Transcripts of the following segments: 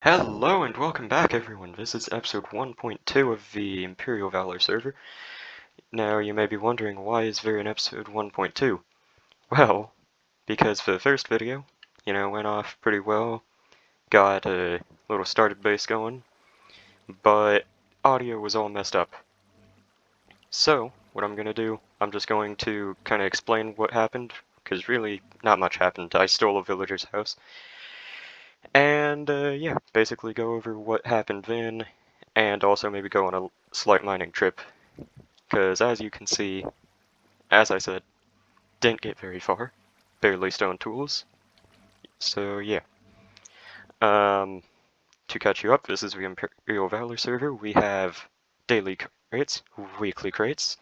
Hello and welcome back everyone. This is episode 1.2 of the Imperial Valor server. Now you may be wondering, why is there an episode 1.2? Well, because the first video, went off pretty well, got a little started base going, but audio was all messed up. So, what I'm gonna do, I'm just going to kind of explain what happened, because really not much happened. I stole a villager's house. And yeah, basically go over what happened then, and also maybe go on a slight mining trip. Because as you can see, as I said, didn't get very far. Barely stone tools. So yeah. To catch you up, this is the Imperial Valor server. We have daily crates, weekly crates,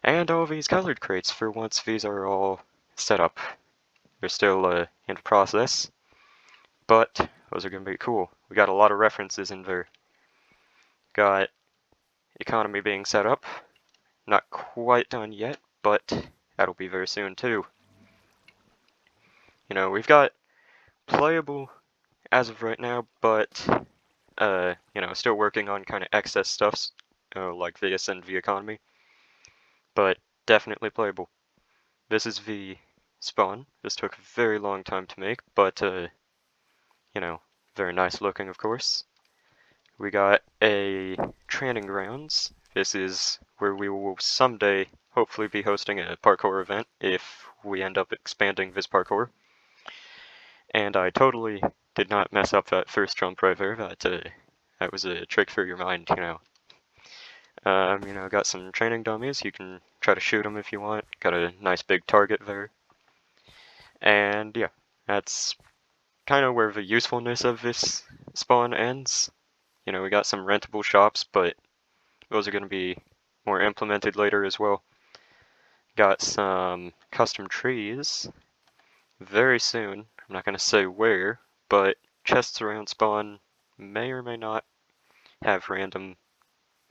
and all these colored crates for once these are all set up. They're still in process, but those are going to be cool. We got a lot of references in there. Got economy being set up. Not quite done yet, but that'll be very soon too. We've got playable as of right now, but still working on kind of excess stuffs, like this and the economy, but definitely playable. This is the spawn. This took a very long time to make, but very nice looking, of course. We got a training grounds. This is where we will someday hopefully be hosting a parkour event if we end up expanding this parkour. And I totally did not mess up that first jump right there. That was a trick for your mind, Got some training dummies. You can try to shoot them if you want. Got a nice big target there. And yeah, that's kind of where the usefulness of this spawn ends. We got some rentable shops, but those are going to be more implemented later as well. Got some custom trees very soon. I'm not going to say where, but chests around spawn may or may not have random,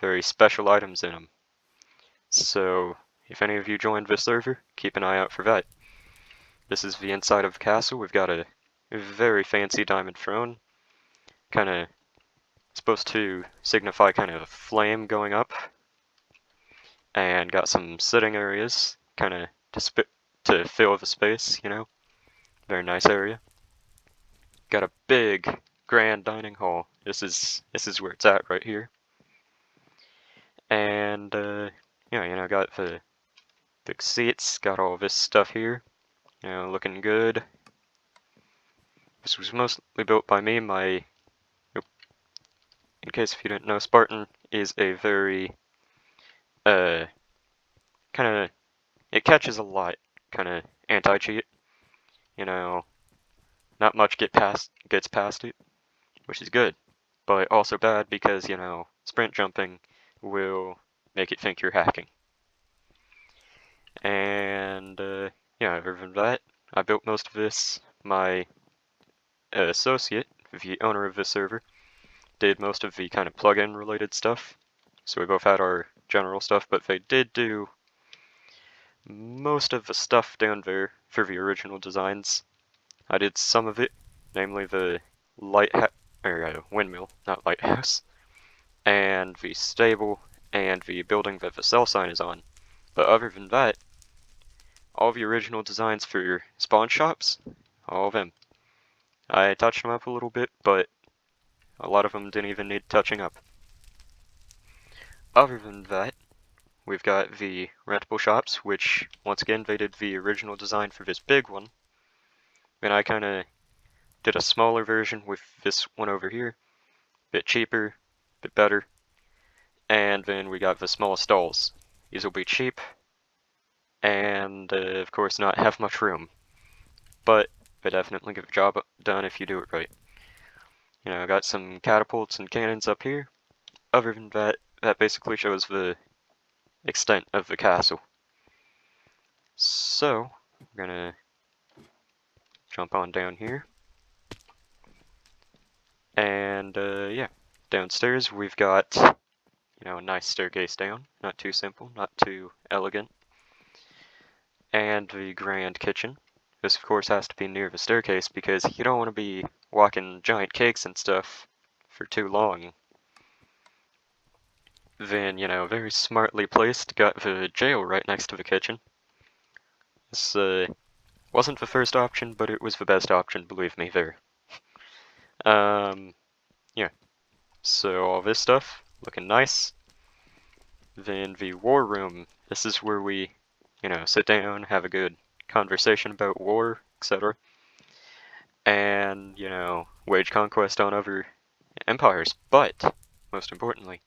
very special items in them. So if any of you joined this server, keep an eye out for that. This is the inside of the castle. We've got a very fancy diamond throne, kind of supposed to signify kind of a flame going up, and got some sitting areas, kind of to fill the space, Very nice area. Got a big grand dining hall. This is where it's at right here. And got the big seats, got all this stuff here, looking good. This was mostly built by me. In case if you didn't know, Spartan is a very kind of, it catches a lot, kind of anti-cheat. Not much gets past it, which is good, but also bad because sprint jumping will make it think you're hacking. And yeah, other than that, I built most of this. My associate, the owner of this server, did most of the kind of plugin related stuff. So we both had our general stuff, but they did do most of the stuff down there for the original designs. I did some of it, namely the windmill, not lighthouse, and the stable, and the building that the cell sign is on. But other than that, all the original designs for your spawn shops, all of them. I touched them up a little bit, but a lot of them didn't even need touching up. Other than that, we've got the rentable shops, which, once again, they did the original design for this big one. And I kind of did a smaller version with this one over here. Bit cheaper, bit better. And then we got the small stalls. These will be cheap, and of course not have much room. But they definitely get the job done if you do it right. I got some catapults and cannons up here. Other than that, that basically shows the extent of the castle. So, we're gonna jump on down here. And yeah, downstairs we've got, a nice staircase down. Not too simple, not too elegant. And the grand kitchen. This of course has to be near the staircase because you don't want to be walking giant cakes and stuff for too long. Then, very smartly placed, got the jail right next to the kitchen. This wasn't the first option, but it was the best option, believe me, there. Yeah. So all this stuff, looking nice. Then the war room, this is where we, sit down, have a good conversation about war, etc. And, wage conquest on other empires. But, most importantly,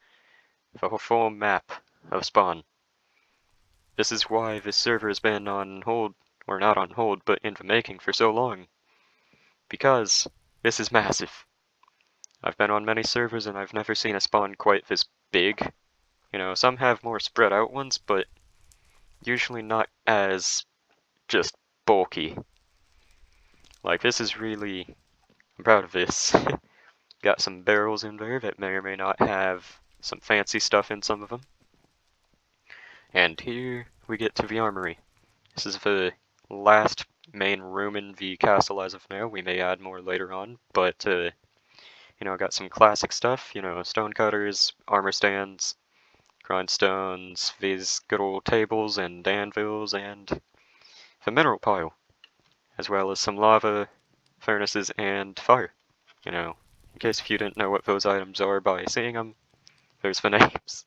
the whole full map of Spawn. This is why this server has been on hold, or not on hold, but in the making for so long. Because this is massive. I've been on many servers and I've never seen a spawn quite this big. Some have more spread out ones, but usually not as just bulky. Like, this is really, I'm proud of this. Got some barrels in there that may or may not have some fancy stuff in some of them. And here we get to the armory. This is the last main room in the castle as of now. We may add more later on, but, got some classic stuff, stone cutters, armor stands, grindstones, these good old tables and anvils, and the mineral pile, as well as some lava, furnaces, and fire. In case if you didn't know what those items are by seeing them, there's the names.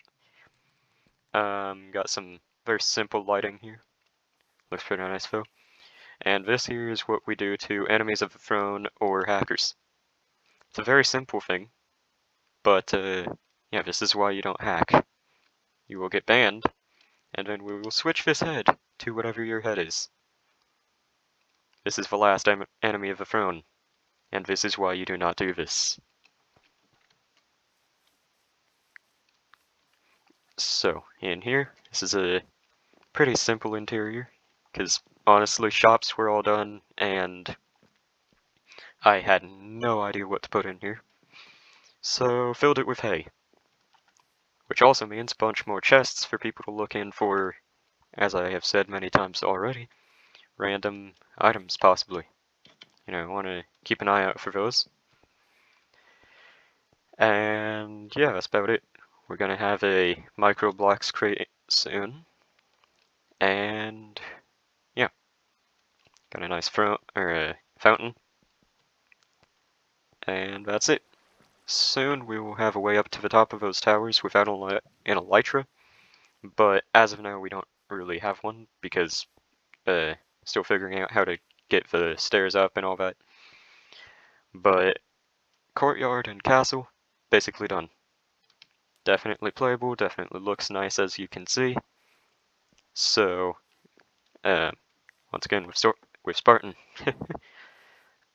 Got some very simple lighting here. Looks pretty nice though. And this here is what we do to enemies of the throne or hackers. It's a very simple thing, but yeah, this is why you don't hack. You will get banned, and then we will switch this head to whatever your head is. This is the last enemy of the throne, and this is why you do not do this. So, in here, this is a pretty simple interior, because honestly, shops were all done, and I had no idea what to put in here. So, filled it with hay. Which also means a bunch more chests for people to look in for, as I have said many times already, random items possibly. Want to keep an eye out for those. And yeah, that's about it. We're gonna have a micro blocks crate soon. And yeah, got a nice fountain. And that's it. Soon we will have a way up to the top of those towers without an elytra, but as of now we don't really have one because still figuring out how to get the stairs up and all that. But courtyard and castle, basically done. Definitely playable, definitely looks nice as you can see. So, once again with Spartan.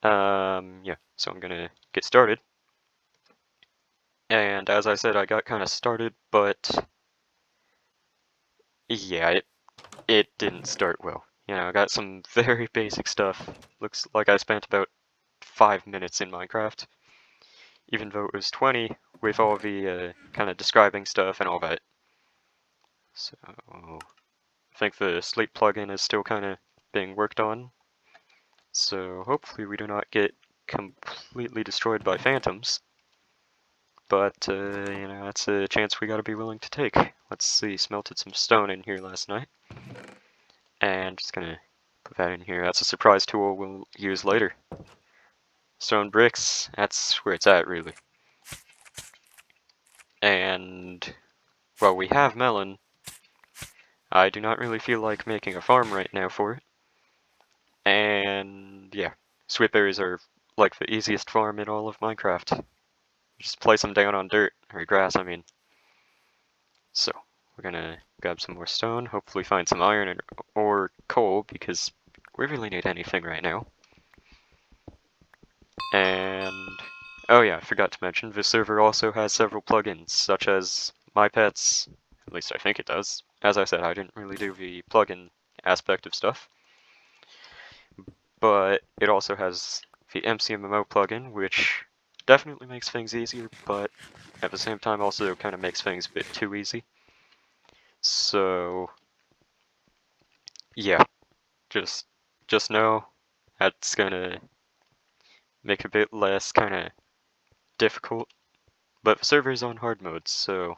Yeah, so I'm gonna get started. And as I said, I got kind of started, but yeah, it didn't start well. I got some very basic stuff. Looks like I spent about 5 minutes in Minecraft, even though it was 20 with all the kind of describing stuff and all that. So, I think the sleep plugin is still kind of being worked on. So hopefully we do not get completely destroyed by phantoms. But, that's a chance we gotta be willing to take. Let's see, smelted some stone in here last night. And just gonna put that in here. That's a surprise tool we'll use later. Stone bricks, that's where it's at, really. And, well, we have melon. I do not really feel like making a farm right now for it. And, yeah, sweet berries are like the easiest farm in all of Minecraft. Just place them down on dirt, or grass, I mean. So, we're gonna grab some more stone, hopefully find some iron or coal, because we really need anything right now. And, oh yeah, I forgot to mention, this server also has several plugins, such as My Pets, at least I think it does. As I said, I didn't really do the plugin aspect of stuff. But it also has the MCMMO plugin, which definitely makes things easier, but at the same time also kind of makes things a bit too easy. So, yeah, just know that's gonna make it a bit less kind of difficult but the server's on hard mode, so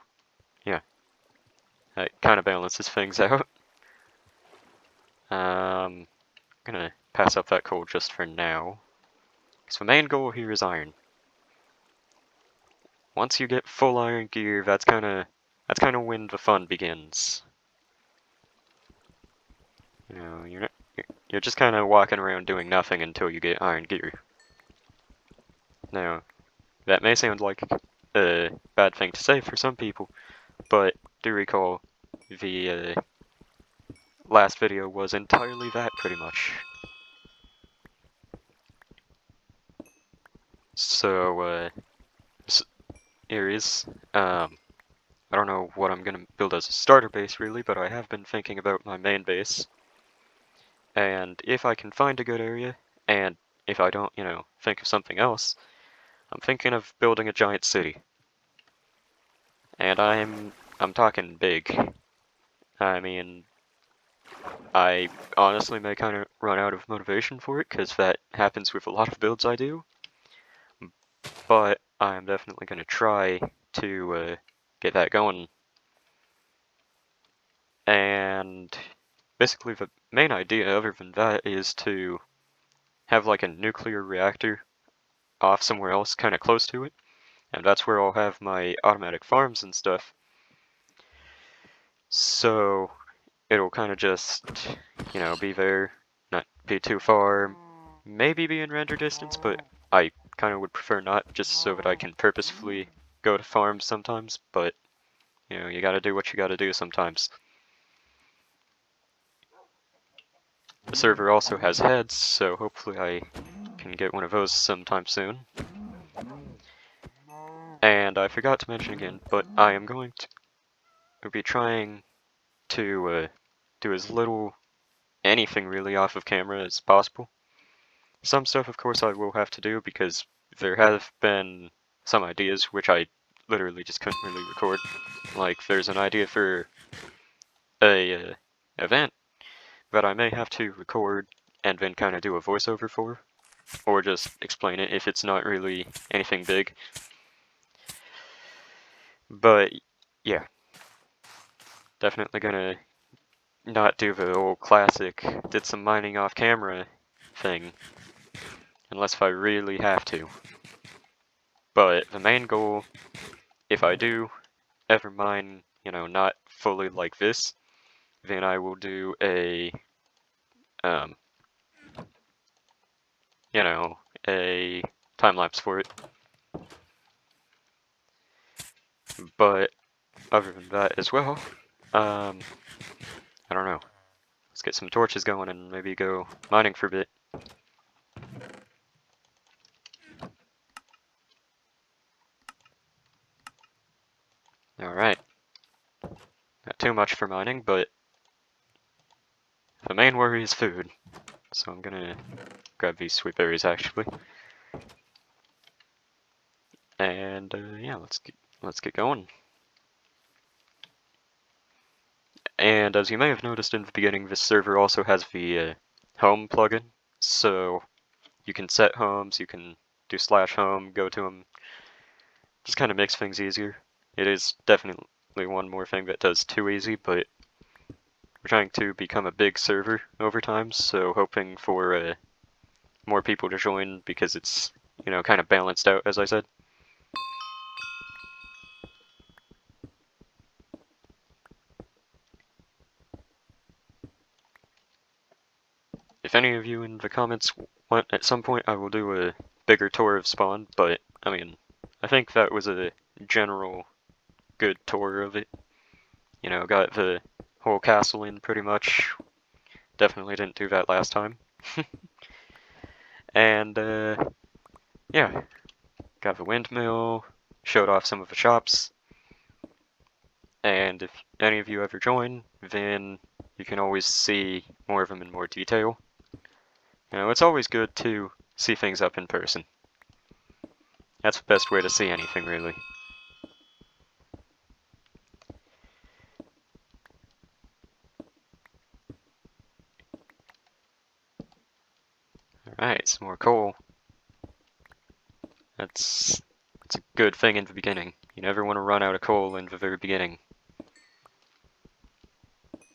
yeah, that kind of balances things out. Gonna pass up that coal just for now, because the main goal here is iron. Once you get full iron gear, that's kind of when the fun begins. You know, you're just kind of walking around doing nothing until you get iron gear. Now, that may sound like a bad thing to say for some people, but do recall the last video was entirely that, pretty much. So, here is, I don't know what I'm gonna build as a starter base really, but I have been thinking about my main base. And if I can find a good area, and if I don't, you know, think of something else, I'm thinking of building a giant city. And I'm talking big. I mean, I honestly may kind of run out of motivation for it, because that happens with a lot of builds I do. But I'm definitely going to try to get that going. And basically the main idea other than that is to have like a nuclear reactor off somewhere else kind of close to it. And that's where I'll have my automatic farms and stuff. So it'll kind of just, you know, be there, not be too far, maybe be in render distance, but I kind of would prefer not, just so that I can purposefully go to farms sometimes, but, you know, you gotta do what you gotta do sometimes. The server also has heads, so hopefully I can get one of those sometime soon. And I forgot to mention again, but I am going to be trying to do as little anything really off of camera as possible. Some stuff, of course, I will have to do because there have been some ideas which I literally just couldn't really record. Like, there's an idea for a event that I may have to record and then kind of do a voiceover for, or just explain it if it's not really anything big. But yeah, definitely gonna not do the old classic did some mining off camera thing, unless if I really have to. But the main goal, if I do ever mine, you know, not fully like this, then I will do a, you know, a time lapse for it. But other than that as well, I don't know. Let's get some torches going and maybe go mining for a bit. Alright. Not too much for mining, but the main worry is food. So I'm gonna grab these sweet berries actually. And yeah, let's get going. And as you may have noticed in the beginning, this server also has the home plugin. So you can set homes, you can do /home, go to them. Just kind of makes things easier. It is definitely one more thing that does too easy, but we're trying to become a big server over time, so hoping for more people to join because it's, you know, kind of balanced out, as I said. If any of you in the comments want, at some point I will do a bigger tour of Spawn, but, I mean, I think that was a general good tour of it. You know, got the whole castle in pretty much. Definitely didn't do that last time. And, yeah, got the windmill, showed off some of the shops. And if any of you ever join, then you can always see more of them in more detail. You know, it's always good to see things up in person. That's the best way to see anything, really. Alright, some more coal. That's That's a good thing in the beginning. You never want to run out of coal in the very beginning.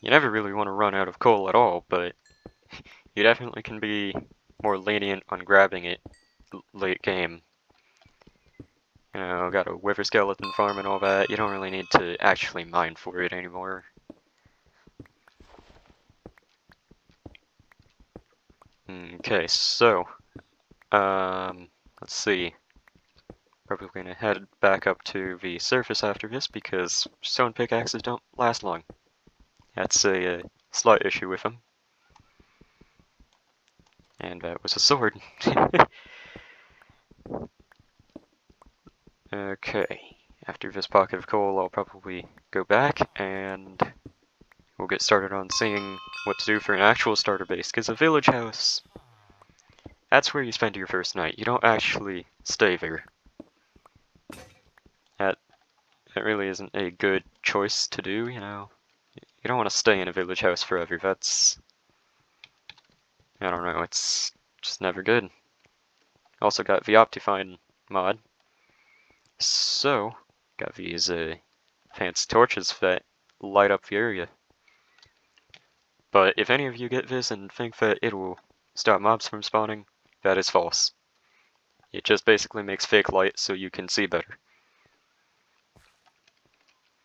You never really want to run out of coal at all, but you definitely can be more lenient on grabbing it late game. You know, got a wither skeleton farm and all that. You don't really need to actually mine for it anymore. Okay, so, let's see. Probably gonna head back up to the surface after this because stone pickaxes don't last long. That's a slight issue with them. And that was a sword. Okay, after this pocket of coal, I'll probably go back and we'll get started on seeing what to do for an actual starter base, because a village house, that's where you spend your first night. You don't actually stay there. That really isn't a good choice to do, you know. You don't want to stay in a village house forever. That's, I don't know, it's just never good. Also got the Optifine mod. So, got these fancy torches that light up the area. But if any of you get this and think that it will stop mobs from spawning, that is false. It just basically makes fake light so you can see better.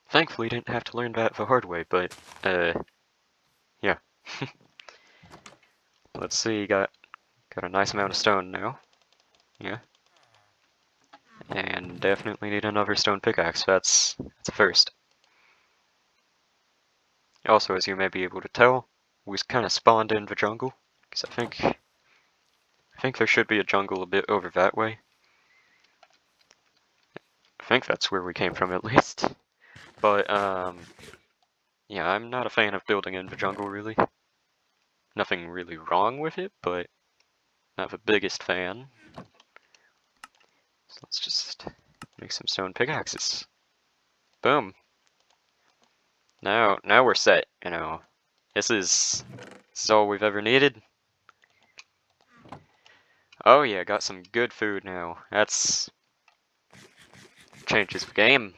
Thankfully, didn't have to learn that the hard way, but, yeah. Let's see, got a nice amount of stone now. Yeah. And definitely need another stone pickaxe, that's a first. Also, as you may be able to tell, we kind of spawned in the jungle, because I think there should be a jungle a bit over that way. I think that's where we came from at least. But, yeah, I'm not a fan of building in the jungle, really. Nothing really wrong with it, but not the biggest fan. So let's just make some stone pickaxes. Boom. Now we're set, you know. This is all we've ever needed. Oh yeah, got some good food now. That's changes the game.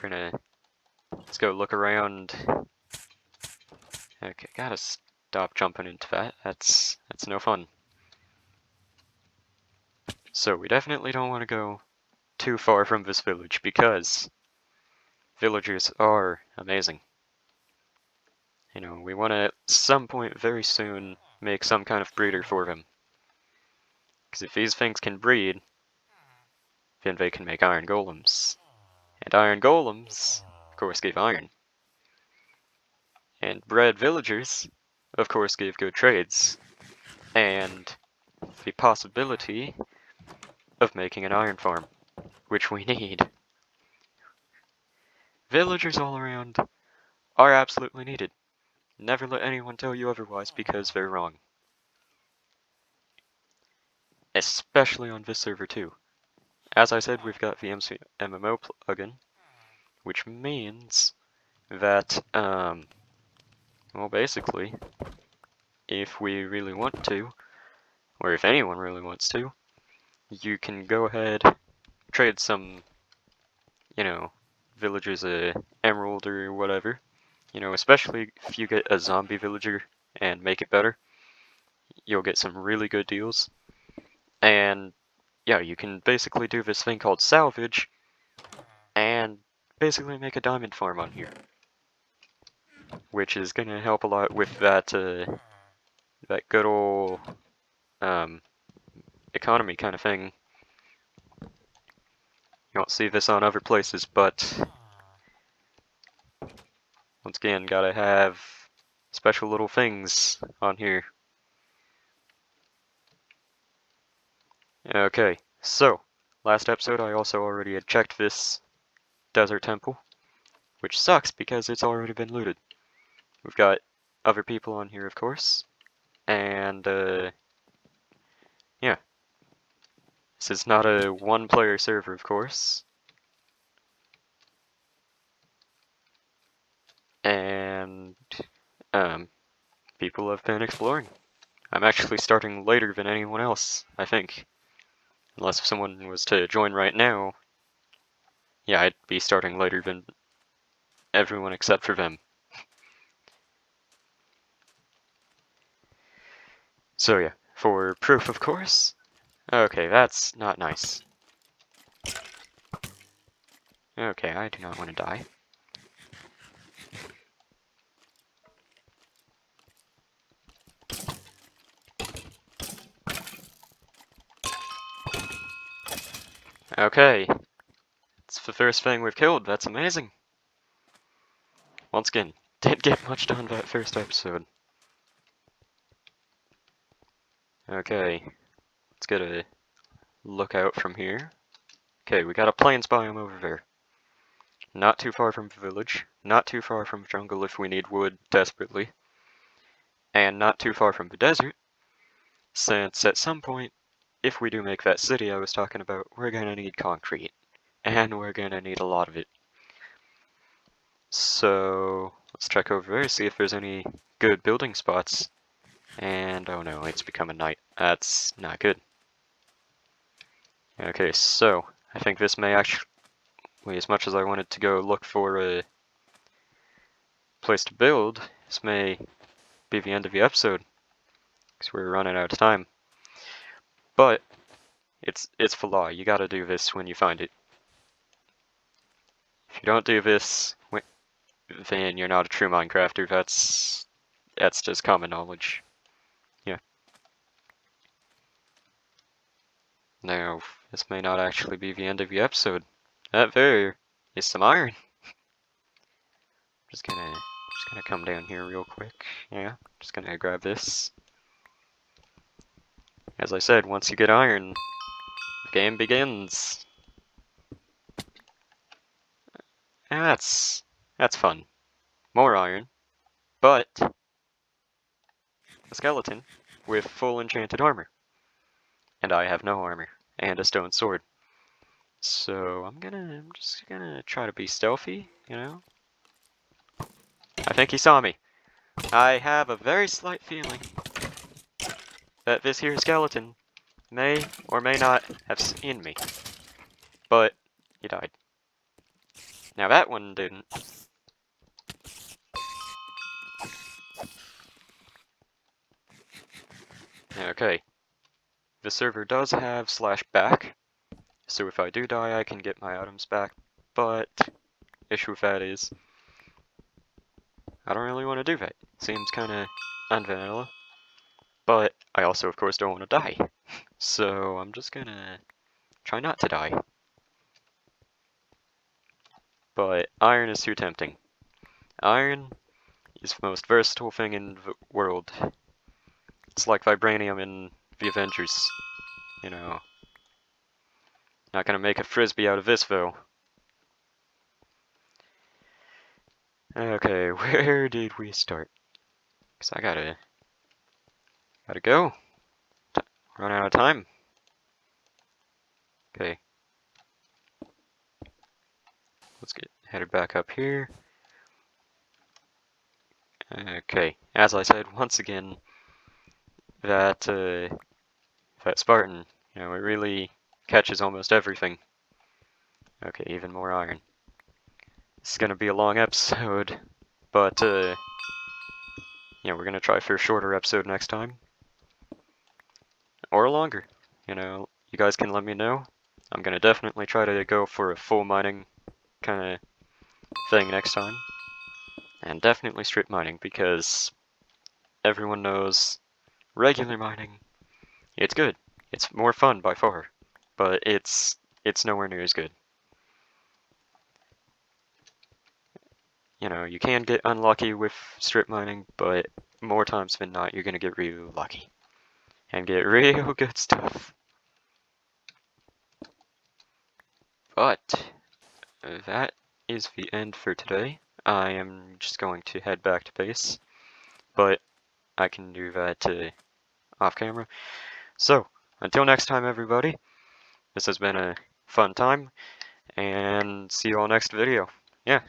Let's go look around. Okay, gotta stop jumping into that. That's no fun. So we definitely don't want to go too far from this village because villagers are amazing. You know, we want to at some point very soon make some kind of breeder for them. Because if these things can breed, then they can make iron golems. And iron golems, of course, give iron. And bred villagers, of course, give good trades. And the possibility of making an iron farm, which we need. Villagers all around are absolutely needed. Never let anyone tell you otherwise because they're wrong. Especially on this server too. As I said, we've got the MMO plugin, which means that, well, basically, if we really want to, or if anyone really wants to, you can go ahead, trade some, you know, villagers a emerald or whatever. You know, especially if you get a zombie villager and make it better, you'll get some really good deals. And yeah, you can basically do this thing called salvage and basically make a diamond farm on here, which is gonna help a lot with that that good old economy kind of thing. You won't see this on other places, but once again, gotta have special little things on here. Okay, so last episode I also already had checked this desert temple, which sucks because it's already been looted. We've got other people on here, of course, and yeah. This is not a one-player server, of course. And people have been exploring. I'm actually starting later than anyone else, I think. Unless if someone was to join right now, yeah, I'd be starting later than everyone except for them. So yeah, for proof, of course. Okay, that's not nice. Okay, I do not want to die. Okay, it's the first thing we've killed. That's amazing. Once again, didn't get much done that first episode. Okay, let's get a look out from here. Okay, we got a plains biome over there. Not too far from the village, not too far from the jungle if we need wood desperately, and not too far from the desert, since at some point, if we do make that city I was talking about, we're gonna need concrete, and we're gonna need a lot of it. So let's check over there, see if there's any good building spots. And oh no, it's becoming night. That's not good. Okay, so I think this may actually, as much as I wanted to go look for a place to build, this may be the end of the episode, because we're running out of time. But it's the law. You gotta do this when you find it. If you don't do this, then you're not a true Minecrafter. That's just common knowledge. Yeah. Now, this may not actually be the end of the episode. That there is some iron. Just gonna come down here real quick. Yeah, just gonna grab this. As I said, once you get iron, the game begins. That's fun. More iron, but a skeleton with full enchanted armor. And I have no armor and a stone sword. So I'm just gonna try to be stealthy, you know? I think he saw me. I have a very slight feeling that this here skeleton may or may not have seen me. But he died. Now that one didn't. Okay. The server does have /back, so if I do die I can get my items back, but issue with that is I don't really want to do that. Seems kinda unvanilla. But I also of course don't want to die. So I'm just gonna try not to die. But iron is too tempting. Iron is the most versatile thing in the world. It's like vibranium in the Avengers. You know. Not gonna make a frisbee out of this though. Okay, where did we start? Cause I gotta go. Run out of time. Okay. Let's get headed back up here. Okay, as I said once again, that Spartan, you know, it really catches almost everything. Okay, even more iron. This is gonna be a long episode, but yeah, we're gonna try for a shorter episode next time. Or longer. You know, you guys can let me know. I'm gonna definitely try to go for a full mining kind of thing next time. And definitely strip mining, because everyone knows regular mining, it's good. It's more fun by far, but it's nowhere near as good. You know, you can get unlucky with strip mining, but more times than not, you're gonna get real lucky and get real good stuff. But that is the end for today. I am just going to head back to base, but I can do that off camera. So, until next time, everybody, this has been a fun time, and see you all next video. Yeah.